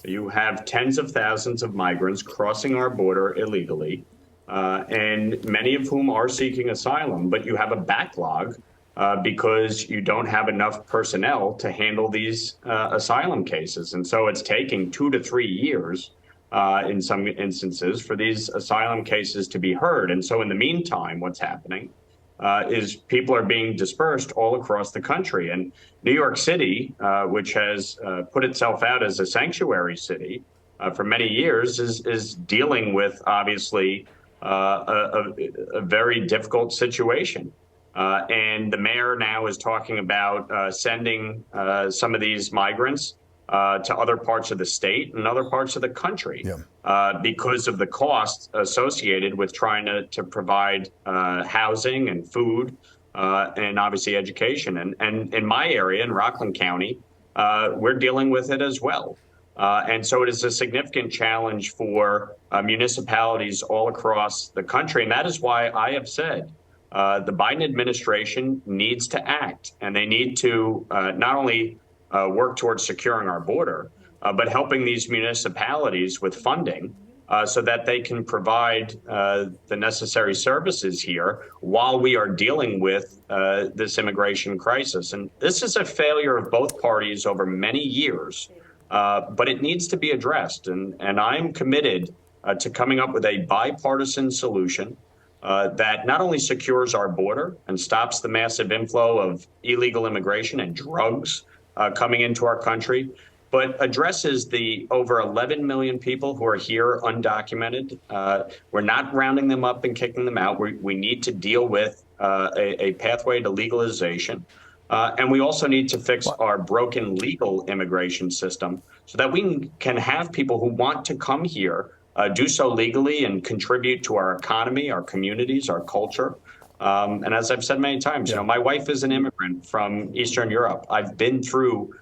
You have tens of thousands of migrants crossing our border illegally, and many of whom are seeking asylum, but you have a backlog because you don't have enough personnel to handle these asylum cases. And so it's taking 2 to 3 years in some instances for these asylum cases to be heard. And so in the meantime, what's happening is people are being dispersed all across the country. And New York City, which has put itself out as a sanctuary city for many years, is dealing with obviously a very difficult situation. And the mayor now is talking about sending some of these migrants to other parts of the state and other parts of the country because of the costs associated with trying to provide housing and food and obviously education. And in my area, in Rockland County, we're dealing with it as well. And so it is a significant challenge for municipalities all across the country. And that is why I have said the Biden administration needs to act, and they need to not only work towards securing our border, but helping these municipalities with funding so that they can provide the necessary services here while we are dealing with this immigration crisis. And this is a failure of both parties over many years, but it needs to be addressed. And I'm committed to coming up with a bipartisan solution that not only secures our border and stops the massive inflow of illegal immigration and drugs coming into our country, but addresses the over 11 million people who are here undocumented. We're not rounding them up and kicking them out. We need to deal with a pathway to legalization. And we also need to fix our broken legal immigration system so that we can have people who want to come here do so legally and contribute to our economy, our communities, our culture. And as I've said many times, my wife is an immigrant from Eastern Europe. I've been through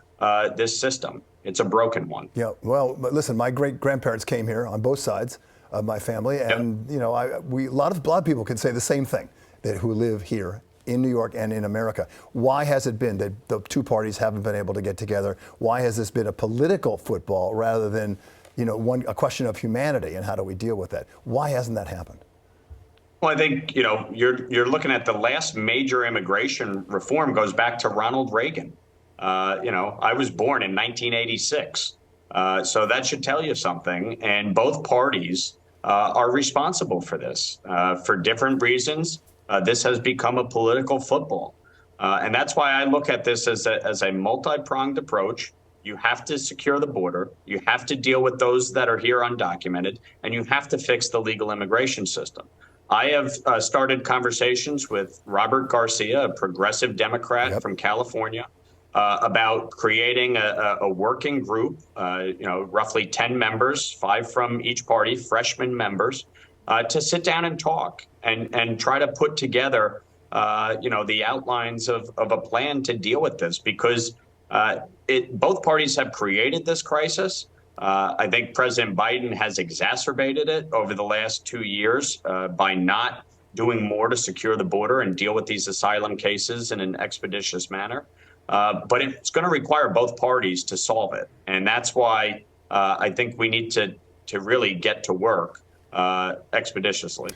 this system. It's a broken one. Yeah, well, but listen, my great-grandparents came here on both sides of my family, and a lot of people can say the same thing, that who live here in New York and in America. Why has it been that the two parties haven't been able to get together? Why has this been a political football rather than a question of humanity, and how do we deal with that? Why hasn't that happened? Well, I think, you're looking at the last major immigration reform goes back to Ronald Reagan. I was born in 1986. So that should tell you something. And both parties are responsible for this for different reasons. This has become a political football. And that's why I look at this as a multi-pronged approach. You have to secure the border. You have to deal with those that are here undocumented, and you have to fix the legal immigration system. I have started conversations with Robert Garcia, a progressive Democrat from California, about creating a working group, roughly 10 members, 5 from each party, freshman members, to sit down and talk and try to put together, the outlines of a plan to deal with this, because both parties have created this crisis. I think President Biden has exacerbated it over the last 2 years by not doing more to secure the border and deal with these asylum cases in an expeditious manner. But it's going to require both parties to solve it. And that's why I think we need to really get to work expeditiously.